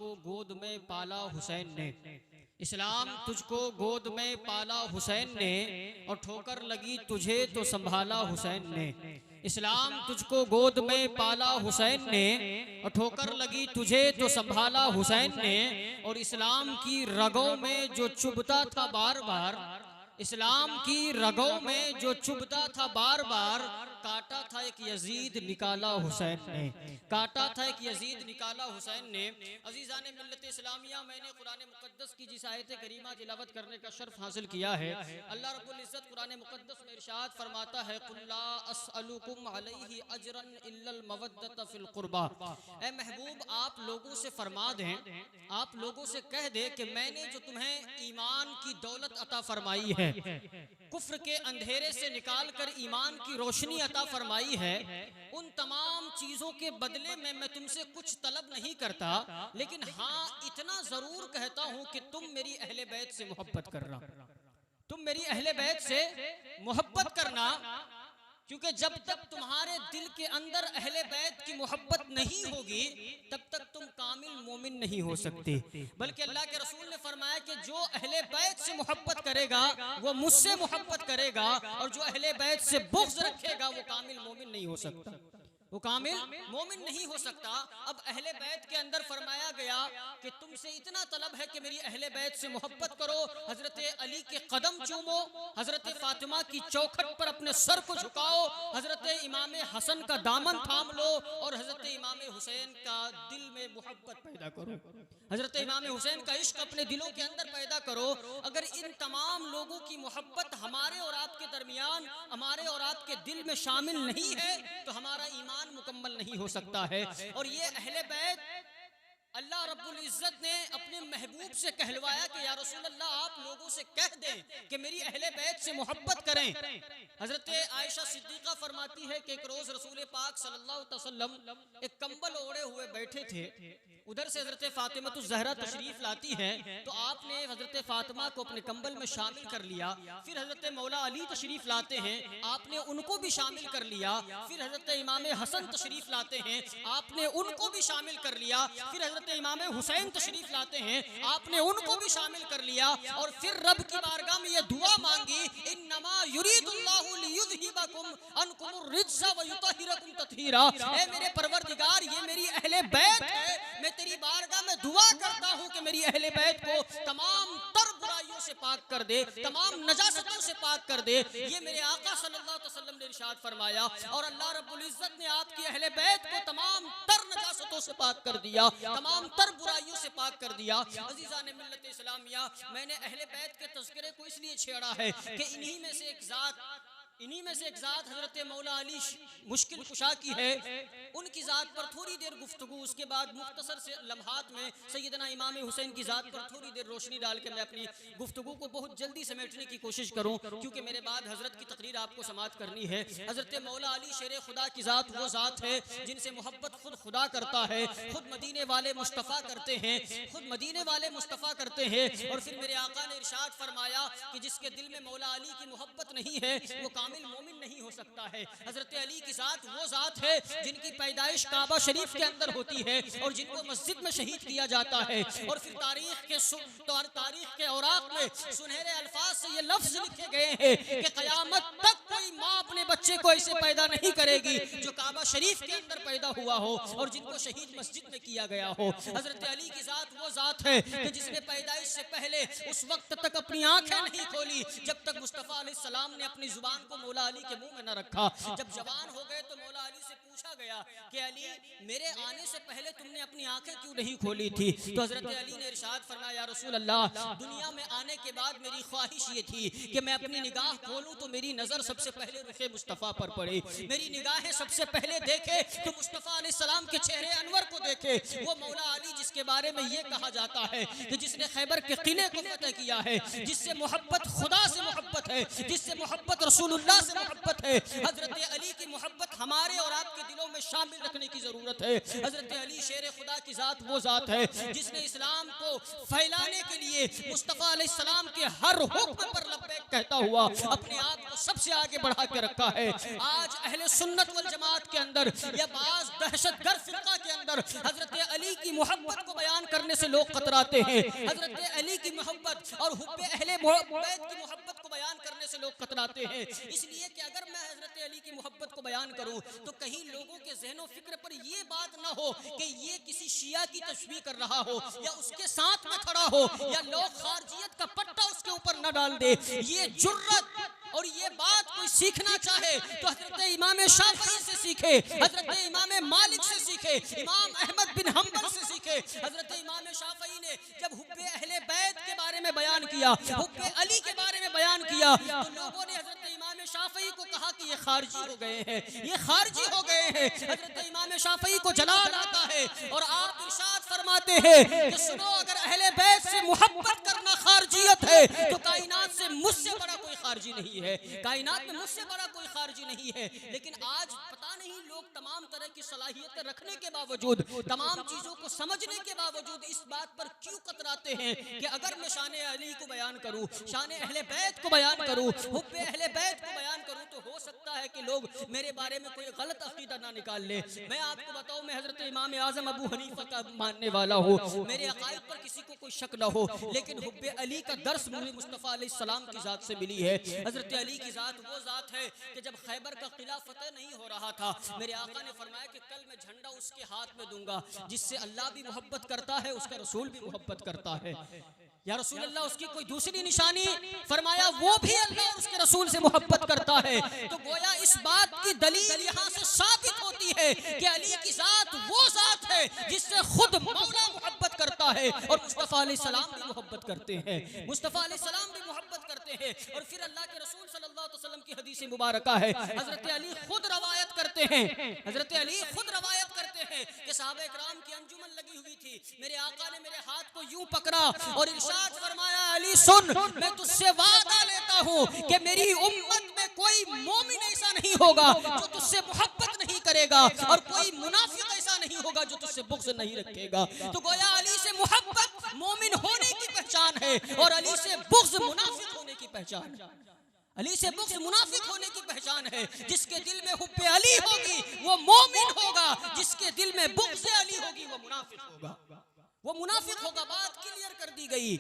तुझको गोद में पाला हुसैन ने, इस्लाम तुझको गोद में पाला हुसैन ने, और ठोकर लगी तुझे तो संभाला हुसैन ने। इस्लाम तुझको गोद में पाला हुसैन ने, और ठोकर लगी तुझे तो संभाला हुसैन ने। और इस्लाम की रगों में जो चुभता था बार बार, इस्लाम की रगों में जो चुभता था बार बार, काटा था एक यजीद निकाला हुसैन ने, काटा था एक यजीद निकाला हुसैन ने। अजीज़ान मिल्लत इस्लामिया, मैंने कुरान मुक़द्दस की जिस आयत करीमा तिलावत करने का शर्फ हासिल किया है, अल्लाह रब्बुल इज़्ज़त कुरान मुक़द्दस में इरशाद फरमाता है, कुल ला अस्अलुकुम अलैहि अजरन इल्लल मवद्दत फिल कुर्बा। ए महबूब, आप लोगों से फरमा दें, आप लोगों से कह दे कि मैंने जो तुम्हें ईमान की दौलत अता फरमाई है, कुफ्र के अंधेरे से निकाल कर ईमान की रोशनी अता फरमाई है, उन तमाम चीजों के बदले में मैं तुमसे कुछ तलब नहीं करता, लेकिन हाँ इतना जरूर कहता हूं कि तुम मेरी अहले बैत से मोहब्बत करना, तुम मेरी अहले बैत से मोहब्बत करना। क्योंकि जब तक तुम्हारे दिल के अंदर अहले बैत की मोहब्बत नहीं होगी, तब तक तुम कामिल मोमिन नहीं हो सकते। बल्कि अल्लाह के रसूल ने फरमाया कि जो अहले बैत से मोहब्बत करेगा वो मुझसे मोहब्बत करेगा, और जो अहले बैत से बुग़्ज़ रखेगा वो कामिल मोमिन नहीं हो सकता, वो कामिल मोमिन नहीं हो सकता। अब अहले बैत के अंदर फरमाया गया कि तुमसे इतना तलब है कि मेरी अहले बैत से मोहब्बत करो, हजरत अली के कदम चूमो, हजरत फातिमा की चौखट पर अपने सर को झुकाओ, हजरत इमाम हसन का दामन थाम लो, और हजरत इमाम हुसैन का दिल में मोहब्बत पैदा करो, हजरत इमाम हुसैन का इश्क अपने दिलों के अंदर पैदा करो। अगर इन तमाम लोगों की मोहब्बत हमारे और आपके दरमियान, हमारे और आपके दिल में शामिल नहीं है, तो हमारा ईमान मुकम्मल नहीं हो सकता है। और ये अहले बैत अल्लाह रब्बुल इज़्ज़त ने अपने महबूब से कहलवाया कि या रसूल अल्लाह, आप लोगों से कह दें कि मेरी अहले बैत से मोहब्बत करें। हजरत आयशा सिद्दीक़ा फरमाती है कि एक रोज रसूल पाक सल्लल्लाहु अलैहि वसल्लम एक कंबल ओढ़े हुए बैठे थे, उधर से हजरत फातिमा ज़हरा तशरीफ लाती हैं, तो आपने हजरत फातिमा को अपने कंबल में शामिल कर लिया। फिर हजरत मौला अली तशरीफ लाते हैं, आपने उनको भी शामिल कर लिया। फिर हजरत इमाम हसन तशरीफ लाते हैं, आपने उनको भी शामिल कर लिया। फिर हजरत इमाम हुसैन तशरीफ लाते हैं, आपने उनको भी शामिल कर लिया। और फिर रब की बारगाह में ये दुआ मांगी, इन्नमा युरीदुल्लाहु लियुज़हिबकुम अनकुमुर रिज्ज़ व युतहिरकुम तत्हीरा। ऐ मेरे परवरदिगार, ये मेरी अहले बैत है, मैं तेरी बारगाह में दुआ करता हूँ कि मेरी अहले बैत को तमाम तर बुराइयों से पाक कर दे, तमाम नजासतों से पाक कर दे। ये मेरे आका सल्लल्लाहु अलैहि वसल्लम ने इरशाद फरमाया, और अल्लाह रब्बुल इज़्ज़त ने आपकी अहले बैत को तमाम तर नजासतों से पाक कर दिया, तमाम तर बुराइयों से पाक कर दिया। अज़ीज़ान मिल्लत इस्लामिया, मैंने अहले बैत के तज़किरे को इसलिए छेड़ा है कि इन्हीं में से एक ज़ात हजरत मौला अली मुश्किल कुशा की है। उनकी ज़ात पर थोड़ी देर गुफ्तगू, उसके बाद मुख्तसर से लम्हात में सैयदना इमाम हुसैन की ज़ात पर थोड़ी देर रोशनी डाल के मैं अपनी गुफ्तगू को बहुत जल्दी समेटने की कोशिश करूँ, क्योंकि मेरे बाद हजरत की तकरीर आपको समाअत करनी है। हजरत मौला अली शेर खुदा की ज़ात वो ज़ात है जिनसे मोहब्बत खुद खुदा करता है, खुद मदीने वाले मुस्तफ़ा करते हैं, खुद मदीने वाले मुस्तफ़ा करते हैं। और फिर मेरे आका ने इरशाद फरमाया कि जिसके दिल में मौला अली की मोहब्बत नहीं है वो कामिल मोमिन नहीं हो सकता है। हजरत अली की ज़ात वो ज़ात है जिनकी पैदाइश काबा शरीफ के अंदर होती है और जिनको मस्जिद में शहीद किया जाता है। और फिर तारीख के औराक में सुनहरे अल्फाज से ये लफ्ज लिखे गए हैं कि क़यामत तक कोई माँ अपने बच्चे को ऐसे पैदा नहीं करेगी जो काबा शरीफ के अंदर पैदा हुआ हो और जिनको शहीद मस्जिद में किया गया हो। हजरत अली की ज़ात वो ज़ात है कि जिसने पैदाइश से पहले उस वक्त तक अपनी आंखें नहीं खोली जब तक मुस्तफ़ा अलैहिस्सलाम ने अपनी जुबान को मौला अली के मुंह में न रखा। जब जवान हो गए तो मौला अली से पूछा गया कि अली, मेरे आने से पहले तुमने अपनी आंखें क्यों नहीं खोली थी? तो हजरत अली ने इरशाद फरमाया, या रसूल अल्लाह, दुनिया में आने के बाद मेरी ख्वाहिश ये थी कि मैं अपनी निगाह खोलूं तो मेरी नजर सबसे पहले रुखे मुस्तफ़ा पर पड़े, मेरी निगाहें सबसे पहले देखे तो मुस्तफ़ा अलैहिस्सलाम के चेहरे अनवर को देखे। वो मौला अली जिसके बारे में ये कहा जाता है कि जिसने खैबर के किले को फतह किया है, जिससे मोहब्बत खुदा से मोहब्बत है, जिससे मोहब्बत रसूलुल्लाह से मोहब्बत है। हजरत अली की मोहब्बत हमारे और आपके दिलों में शामिल रखने की जरूरत है। हजरत अली शेर खुदा की ज़ात वो ज़ात है जिसने इस्लाम को फैलाने के लिए मुस्तफ़ा अलैहिस्सलाम के हर हुक्म पर लब्बैक कहता हुआ अपने आप को सबसे आगे बढ़ा के रखा है। आज अहले सुन्नत वल जमात के अंदर या बाज़ दहशतगर्द फिरका के अंदर हजरत अली की मोहब्बत को बयान करने करने से लोग कतराते हैं। हजरत अली की मोहब्बत और हुब्बे अहले बैत की मोहब्बत को बयान करने से लोग कतराते हैं, इसलिए कि अगर मैं हजरत अली की मोहब्बत को बयान करूं तो कहीं लोगों के ज़हनो फिक्र पर ये बात ना हो कि ये किसी शिया की तशबीह कर रहा हो या उसके साथ में खड़ा हो या लोग खारजियत का पट्टा उसके ऊपर न डाल दे। ये जुर्रत और ये बात कोई सीखना चाहे तो हजरत इमाम शाफई से सीखे, हजरत इमाम मालिक से सीखे, इमाम अहमद बिन हम्बल से सीखे। हजरत इमाम शाफई ने जब हुब्बे अहले बैत के बारे में बयान किया, हुब्बे अली के बारे में बयान किया, तो लोगों ने हजरत इमाम शाफई को कहा कि ये खारजी हो गए हैं, ये खारजी हो गए हैं। हजरत इमाम शाफई को जलाल आता है और आप इरशाद फरमाते हैं कि सुनो, अगर अहले बैत से मोहब्बत करना खारजियत है तो कायनात से मुझसे बड़ा कोई खारजी नहीं है, कायनात में मुझसे बड़ा कोई खारजी नहीं है। लेकिन आज पता नहीं लोग तमाम तरह की सलाहियतें रखने के बावजूद, तमाम चीजों को समझने के बावजूद इस बात पर क्यों कतराते हैं कि अगर मैं शान अली को बयान करूं, शान अहले बैत को बयान करूं, हुब्बे अहले बैत को बयान करूं तो हो सकता है कि लोग मेरे बारे में कोई गलत अकीदा ना निकाल ले। मैं आपको बताऊं, मैं हजरत इमाम आजम अबू हनीफा का मानने वाला हूं, मेरे अकायद पर किसी को कोई शक न हो, लेकिन हुब्बे अली का दर्स मुझे मुस्तफ़ा अलैहिस्सलाम की जात से मिली है। हजरत अली की जात वो जात है कि जब खैबर का किला फतेह नहीं हो रहा था, मेरे आका ने फरमाया कि कल मैं झंडा उसके हाथ में दूंगा जिससे अल्लाह भी मोहब्बत करता है, उसका रसूल भी मोहब्बत करता है। या रसूल अल्लाह, उसकी कोई दूसरी निशानी? फरमाया वो भी अल्लाह और उसके रसूल से मोहब्बत करता है। तो गोया इस बात की दलील यहाँ से साबित होती है कि अली की जात वो जात है जिससे खुद मौला मोहब्बत करता है और मुस्तफ़ा अलैहिस्सलाम भी मोहब्बत करते हैं, मुस्तफ़ा अलैहिस्सलाम भी मोहब्बत करते हैं। और फिर अल्लाह के रसूल सल्लल्लाहु अलैहि वसल्लम की हदीस मुबारका है, हजरत अली खुद रवायत करते हैं, हजरत अली खुद रवायत करते हैं कि सहाबा इकराम की अंजुमन लगी हुई थी, मेरे आका ने मेरे हाथ को यूं पकड़ा और इरशाद फरमाया, अली सुन, मैं तुझसे वादा लेता हूं कि मेरी उम्मत में कोई मोमिन ऐसा नहीं होगा जो तुझसे मोहब्बत नहीं करेगा और कोई मुनाफिक ऐसा नहीं होगा जो तुझसे बुग़्ज़ नहीं रखेगा। तो गोया अली से मोहब्बत मोमिन होने की पहचान है और अली से बुग़्ज़ मुनाफिक होने की पहचान है। अली से बुग़्ज़ मुनाफिक होने की पहचान है। जिसके दिल में हुब्बे अली होगी वो मोमिन होगा, जिसके दिल में बुग़्ज़ अली होगी वो मुनाफिक होगा, वो मुनाफिक होगा। बात क्लियर कर दी गई,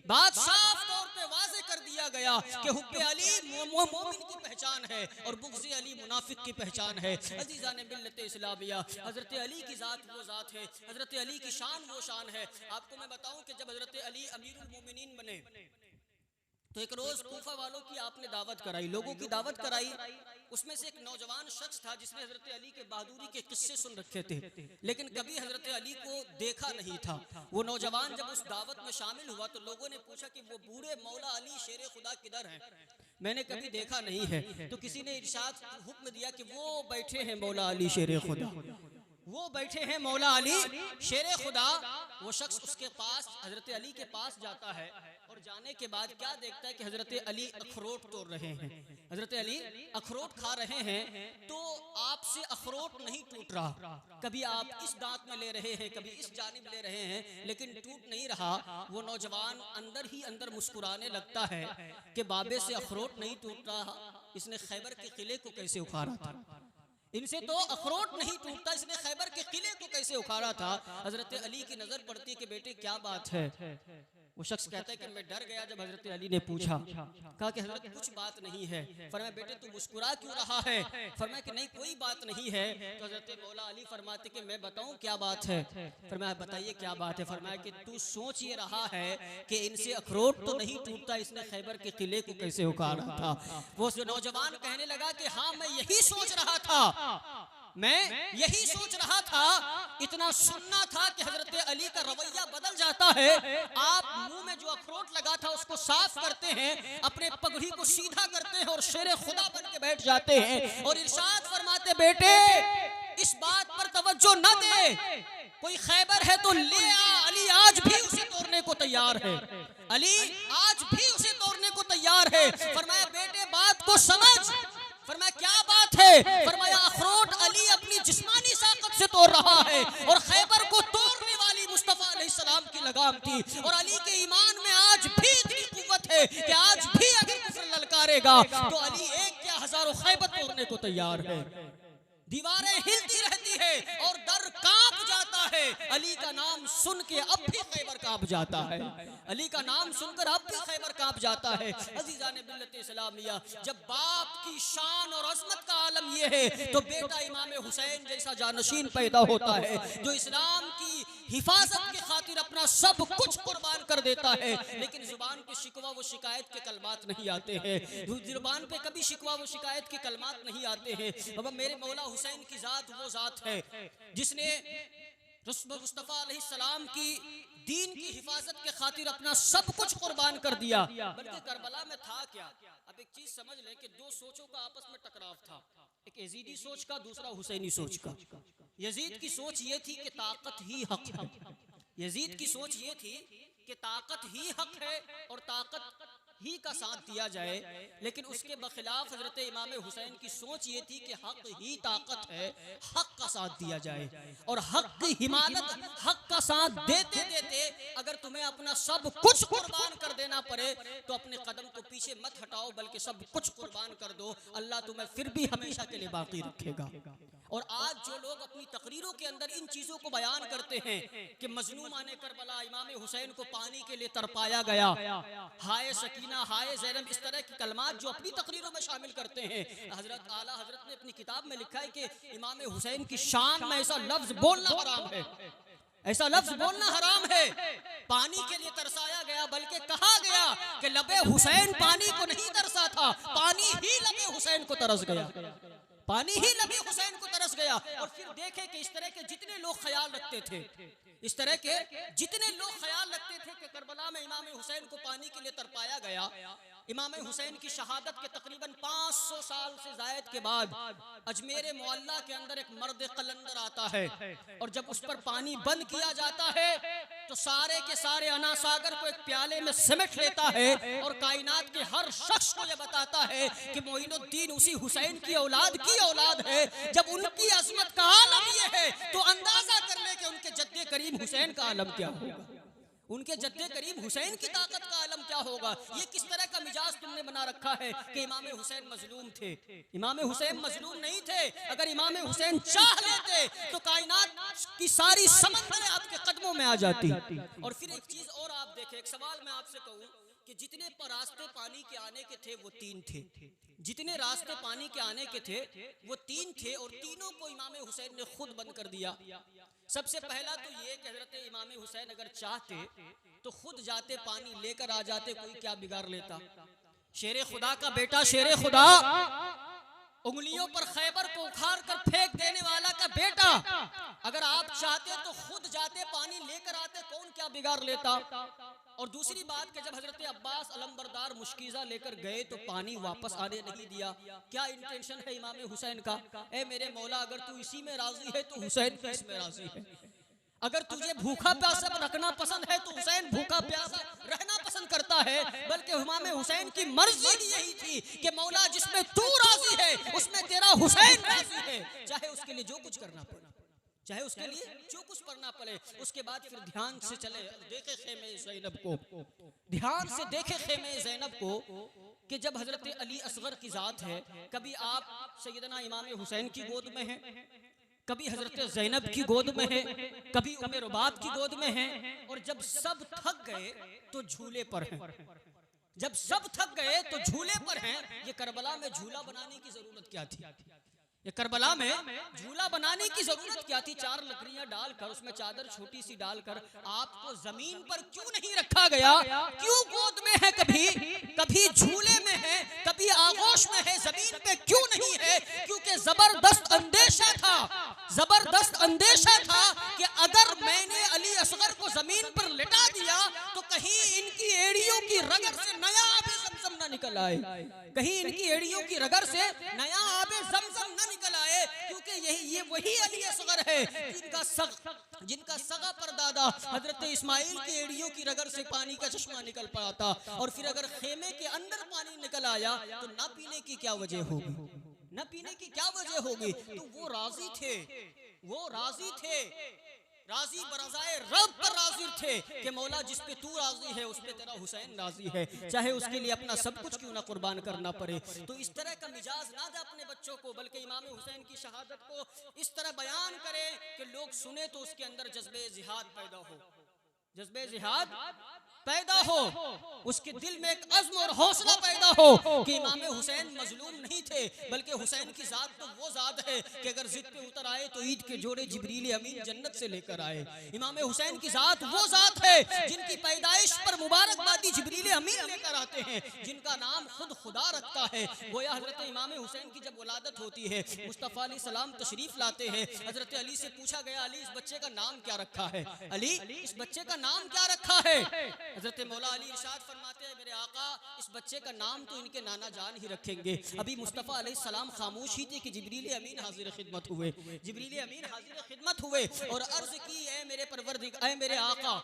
बात साफ तौर पे वाज़े कर दिया गया कि हुब्बे अली मोमिन की पहचान है और बुग़्ज़ अली मुनाफिक की पहचान है। अज़ीज़ान मिल्लत इस्लामिया, हज़रत अली की ज़ात वो ज़ात है, हज़रत अली की शान वो शान है। आपको मैं बताऊं कि जब हज़रत अली अमीरुल मोमिनीन बने तो एक रोज़ कूफा वालों की आपने दावत कराई, लोगों की दावत कराई। उसमें से एक नौजवान शख्स था जिसने हजरत अली के बहादुरी के किस्से सुन रखे थे, लेकिन कभी हजरत अली को देखा नहीं था। वो नौजवान जब उस दावत में शामिल हुआ तो लोगों ने पूछा कि वो बूढ़े मौला अली शेर खुदा किधर हैं, मैंने कभी देखा नहीं है। तो किसी ने इरशाद हुक्म दिया कि वो बैठे हैं मौला अली शेर खुदा, वो बैठे हैं मौला अली शेर खुदा। वो शख्स उसके पास, हजरत अली के पास जाता है और जाने के बाद क्या देखता है कि हजरत अली अखरोट तोड़ रहे हैं, हजरत अली अखरोट खा रहे हैं। तो आपसे अखरोट नहीं टूट रहा, कभी आप इस दांत में ले रहे हैं, कभी इस जानिब ले रहे हैं, लेकिन टूट नहीं रहा। वो नौजवान अंदर ही अंदर मुस्कुराने लगता है कि बाबे से अखरोट नहीं टूट रहा, इसने खैबर के किले को कैसे उखाड़ा था, इनसे तो अखरोट नहीं टूटता, इसने खैबर के किले को कैसे उखाड़ा था। हजरत अली की नजर पड़ती है कि बेटे क्या बात है। वो शख्स कहता है कि मैं डर गया जब हजरत अली ने पूछा, कहा कि हजरत कुछ बात नहीं है। फरमाया बेटे तू मुस्कुरा क्यों रहा है? फरमाया कि नहीं कोई बात नहीं है। तो हजरत मौला अली फरमाते कि मैं बताऊं क्या बात है? फरमाया बताइए क्या बात है? फरमाया कि तू सोच ये रहा है कि इनसे अखरोट तो नहीं टूटता, इसने खैबर के किले को कैसे उखाड़ा था। वो नौजवान कहने लगा कि हाँ मैं यही सोच रहा था, मैं यही सोच रहा था। इतना सुनना था कि हजरत अली का रवैया बदल जाता है। आप मुंह में जो अखरोट लगा था उसको साफ करते हैं, अपने पगड़ी को सीधा करते हैं और शेर खुदा बन के बैठ जाते हैं और इरशाद फरमाते बेटे इस बात पर तवज्जो न दे, कोई खैबर है तो ले आ, अली आज भी उसे तोड़ने को तैयार है, अली आज भी उसे तोड़ने को तैयार है। फरमाया बेटे बात को समझ। फरमाया क्या बात है? फरमाया अखरोट अली अपनी जिस्मानी ताकत से तोड़ रहा है और खैबर को तोड़ने वाली मुस्तफा अलैहिस्सलाम की लगाम थी। और अली के ईमान में आज भी इतनी कुव्वत है कि आज भी अगर कुफ्र ललकारेगा तो अली एक क्या हजारों खैबर तोड़ने को तैयार है। दीवारें हिलती रहती है और दर कांप जाता है है। अली का नाम सुन के अब भी खैबर कांप जाता है, अली का नाम सुनकर अब भी खैबर कांप जाता है। अजीजान मिल्लत इस्लामिया, जब बाप की शान और अजमत का आलम यह है तो बेटा इमाम हुसैन जैसा जानशीन पैदा होता है जो इस्लाम की हिफाजत की खातिर अपना सब कुछ कुर्बान कर देता है। लेकिन जुबान पे शिकवा व शिकायत के कलमात नहीं आते हैं, जुबान पे कभी शिकवा व शिकायत के कलमात नहीं आते हैं। अब मेरे मौला हुसैन की जात वो जात है जिसने मुस्तफा अलैहिस्सलाम की दीन की हिफाजत के खातिर अपना सब कुछ कुर्बान कर दिया। बल्कि करबला में था क्या, अब एक चीज समझ ले कि दो सोचों का आपस में टकराव था, एक यजीदी सोच का, दूसरा हुसैनी सोच का। यजीद की सोच ये थी कि ताकत ही हक है, यजीद की सोच ये थी कि ताकत ही हक है और ताकत ही का साथ दिया जाए। लेकिन उसके बखिलाफ हजरत इमाम हुसैन की सोच ये थी कि हक ही ताकत है, हक का साथ दिया जाए और हक की हिमायत, हक का साथ देते देते अगर तुम्हें अपना सब कुछ कुर्बान कर देना पड़े तो अपने कदम को पीछे मत हटाओ बल्कि सब कुछ कुर्बान कर दो, अल्लाह तुम्हें फिर भी हमेशा के लिए बाकी रखेगा। और आज जो लोग अपनी तकरीरों के अंदर इन चीजों को बयान करते हैं कि मजलूम आने करबला इमाम हुसैन को पानी के लिए तरपाया गया, हाय सकीना हाय ज़ैनब, इस तरह की कलमात जो अपनी तकरीरों में शामिल करते हैं, हजरत आला हजरत ने अपनी किताब में लिखा है कि इमाम हुसैन की शान में ऐसा लफ्ज बोलना हराम है, ऐसा लफ्ज बोलना हराम है। पानी के लिए तरसाया गया, बल्कि कहा गया कि लबे हुसैन पानी को नहीं तरसा था, पानी ही लबे हुसैन को तरस गया, पानी ही नबी हुसैन को तरस गया। और फिर देखे कि इस तरह के जितने लोग ख्याल रखते थे, इस तरह के जितने लोग ख्याल रखते थे कि करबला में इमाम हुसैन को पानी के लिए तरपाया गया, इमाम हुसैन की शहादत के तकरीबन 500 साल से जायद के बाद अजमेर मुअल्ला के अंदर एक मर्द कलंदर आता है और जब उस पर पानी बंद किया जाता है तो सारे के सारे अना सागर को एक प्याले में सिमट लेता है और कायनात के हर शख्स को यह बताता है कि मोइनुद्दीन उसी हुसैन की औलाद है। जब उनकी अजमत का आलम यह है तो अंदाजा कर ले कि उनके जद्दे करीम हुसैन का आलम क्या होगा, उनके जद्दे करीम हुसैन की ताकत का आलम क्या होगा। ये किस तरह का मिजाज तुमने बना रखा है कि इमाम हुसैन मजलूम थे, इमाम हुसैन मजलूम नहीं थे। अगर इमाम हुसैन चाह लेते तो कायनात की सारी समंदरें आपके कदमों में आ जाती। और फिर एक चीज और आप देखें, एक सवाल मैं आपसे कहूं कि जितने रास्ते पानी के आने के थे वो 3 थे, जितने रास्ते पानी के आने के थे वो 3 थे और तीनों को इमाम हुसैन ने खुद बंद कर दिया। सबसे पहला तो ये कि हजरत इमाम हुसैन अगर चाहते तो खुद जाते पानी लेकर आ जाते, कोई क्या बिगाड़ लेता। शेरे खुदा का बेटा, शेरे खुदा, उंगलियों पर खैबर को उखाड़ कर फेंक देने वाला का बेटा, अगर आप चाहते तो खुद जाते पानी लेकर आते, कौन क्या बिगाड़ लेता। और दूसरी बात कि जब हजरत अब्बास अलमबरदार मुश्किज़ा लेकर गए तो पानी वापस आने नहीं दिया। क्या इंटेंशन है इमाम हुसैन का? ए मेरे मौला, अगर तू इसी में राजी है तो हुसैन भी इसमें राजी है। अगर तुझे भूखा प्यासा रखना पसंद है तो हुसैन भूखा प्यासा रहना पसंद करता है। बल्कि इमाम हुसैन की मर्जी ही यही थी कि मौला जिसमें तू राजी है उसमें तेरा हुसैन राजी है, चाहे उसके लिए जो कुछ करना पड़े, चाहे उसके लिए जो कुछ करना पड़े। उसके बाद फिर ध्यान से चले, देखे खेमे ज़ैनब को, ध्यान से देखे खेमे ज़ैनब को कि जब हजरत अली असगर की जात है, कभी आप सैयदना इमाम हुसैन की गोद में हैं, कभी हजरत ज़ैनब की गोद में है, कभी उम्मे रुबाब की गोद में है। और जब सब थक गए तो झूले पर हैं, जब सब थक गए तो झूले पर हैं। ये करबला में झूला बनाने की जरूरत क्या थी? ये करबला में झूला बनाने की जरूरत क्या थी? 4 लकड़ियां डालकर उसमें चादर छोटी सी डालकर आपको जमीन पर क्यों नहीं रखा गया? क्यों गोद में है, कभी झूले में है, कभी आगोश में है, जमीन पे क्यों नहीं है? क्योंकि जबरदस्त अंदेशा था, जबरदस्त अंदेशा था कि अगर मैंने अली असगर को जमीन पर लिटा दिया तो कहीं इनकी एड़ियों की रगर से नया आबे जमजम न निकल आए, कहीं इनकी एड़ियों की रगर से नया आबे जमजम न निकल आए। क्योंकि ये वही अली असगर है जिनका सगा परदादा हजरत इस्माइल की एड़ियों की रगर से पानी का चश्मा निकल पड़ा था। और फिर अगर खेमे के अंदर पानी निकल आया तो ना पीने की क्या वजह होगी, न पीने की क्या वजह होगी? तो वो राजी थे, वो राजी थे। राजी बरज़ाए रब पर राजी थे कि मौला जिस पे तू राजी है उस पे तेरा हुसैन राजी है, चाहे उसके लिए अपना सब कुछ क्यों ना कुर्बान करना पड़े। तो इस तरह का मिजाज ना दे अपने बच्चों को, बल्कि इमाम हुसैन की शहादत को इस तरह बयान करे कि लोग सुने तो उसके अंदर जज्बे जिहाद पैदा हो, जज्बे जिहाद पैदा हो, उसके दिल में एक अज़्म और हौसला पैदा हो कि इमाम हुसैन मजलूम नहीं थे, बल्कि हुसैन की ज़ात तो वो ज़ात है कि अगर जिद पे उतर आए तो ईद के जोड़े जिब्रील अमीन जन्नत से लेकर आए। इमाम हुसैन की ज़ात वो ज़ात है जिनकी पैदाइश पर मुबारकबादी जिब्रील अमीन लेकर आते हैं, जिनका नाम खुद खुदा रखता है। गोया हज़रत इमाम हुसैन की जब वलादत होती है, मुस्तफ़ा अलैहिस्सलाम तशरीफ़ लाते हैं, हज़रत अली से पूछा गया, अली इस बच्चे का नाम क्या रखा है, अली इस बच्चे का नाम क्या रखा है। हज़रत मौला अली इरशाद फरमाते हैं, मेरे आका इस बच्चे का नाम तो इनके नाना जान ही रखेंगे। अभी मुस्तफ़ा अलैहिस्सलाम खामोश ही थे कि जिब्रील अमीन हाजिर खिदमत हुए, जिब्रील अमीन हाजिर खिदमत हुए और अर्ज़ की, ऐ मेरे परवरदिगार, ऐ मेरे आका,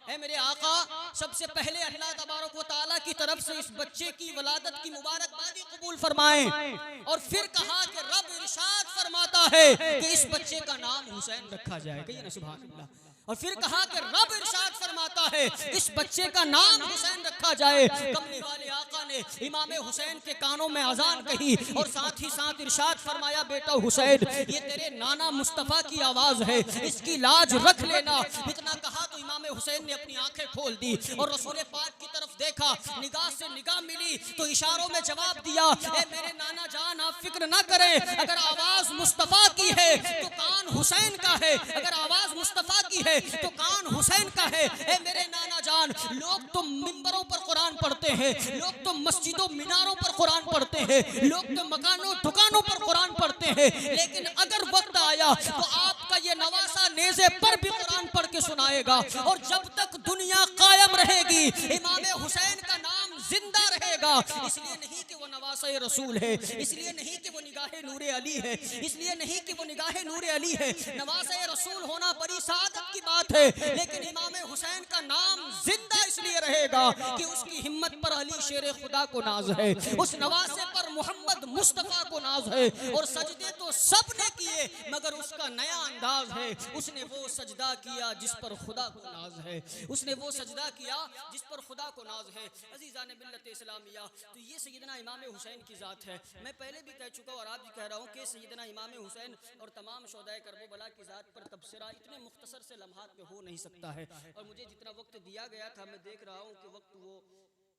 ऐ मेरे आका, सबसे पहले अल्लाह तबारक व तआला की तरफ से इस बच्चे की वलादत की मुबारकबादी कबूल फरमाएं। और फिर कहा कि रब इरशाद फरमाता है कि इस बच्चे का नाम हुसैन रखा जाए, कहिए ना सुभान अल्लाह। और फिर कहा कि रब इरशाद फरमाता है इस बच्चे का नाम हुसैन रखा जाए। कमली वाले आका ने इमाम हुसैन के कानों में अजान कही और साथ ही साथ इरशाद फरमाया, बेटा हुसैन ये तेरे नाना मुस्तफ़ा की आवाज है, इसकी लाज रख लेना। इतना कहा तो इमाम हुसैन ने अपनी आंखें खोल दी और रसूल पाक की तरफ देखा, निगाह से निगाह मिली तो इशारों में जवाब दिया, ए मेरे नाना जान आप फिक्र ना करें, अगर आवाज मुस्तफ़ा की है तो कान हुसैन का है, अगर आवाज मुस्तफ़ा की है तो कान हुसैन का है। ए मेरे नाना जान, लोग तो मिंबरों पर कुरान पढ़ते हैं, लोग तो मस्जिदों मीनारों पर कुरान पढ़ते हैं, लोग तो मकानों दुकानों पर कुरान पढ़ते हैं, लेकिन अगर वक्त आया तो आपका ये नवासा नेज़े पर भी कुरान पढ़ के सुनाएगा। और जब तक दुनिया कायम रहेगी इमाम हुसैन का नाम जिंदा रहेगा। इसलिए नहीं कि वो नवासा रसूल है, इसलिए नहीं कि वो निगाहे नूरे अली है, इसलिए नहीं कि वो निगाहे नूरे अली है। नवासा रसूल होना बड़ी सादत की बात है, लेकिन इमाम हुसैन का नाम जिंदा इसलिए रहेगा कि उसकी हिम्मत पर अली शेर खुदा को नाज है, उस नवासे पर मोहम्मद मुस्तफ़ा को नाज है। और सजदे तो सब ने किए मगर उसका नया अंदाज है, उसने वो सजदा किया जिस पर खुदा को नाज है, उसने वो सजदा किया जिस पर खुदा को नाज है। अज़ीज़ान मिल्लत इस्लामिया, तो ये सैयदना इमाम हुसैन की ज़ात है। मैं पहले भी कह चुका और आज भी कह रहा हूँ कि सैयदना इमाम हुसैन और तमाम शोहदाए करबला की ज़ात पर तबसरा इतने मुख्तसर से लम्हात में हो नहीं सकता है। और मुझे जितना वक्त दिया गया था, मैं देख रहा हूँ कि वक्त वो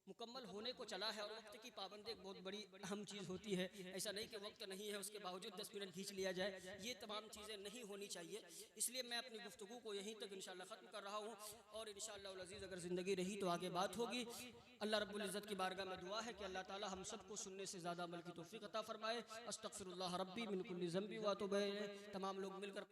मुकम्मल होने को चला है। और वक्त की पाबंदी एक बहुत बड़ी अहम चीज़ होती है। ऐसा नहीं कि वक्त नहीं है उसके बावजूद 10 मिनट खींच लिया जाए, ये तमाम चीज़ें नहीं होनी चाहिए। इसलिए मैं अपनी गुफ्तगू को यहीं तक इंशाअल्लाह ख़त्म कर रहा हूँ और इंशाअल्लाह अज़ीज़ अगर ज़िंदगी रही तो आगे बात होगी। अल्लाह रब्बुल इज़्ज़त की बारगाह में दुआ है कि अल्लाह ताला हम सबको सुनने से ज़्यादा अमल की तौफ़ीक़ अता फ़रमाए। अस्तग़फ़िरुल्लाह रब्बी मिन कुल्लि ज़ंबि व अतूबु इलैह। तमाम लोग मिलकर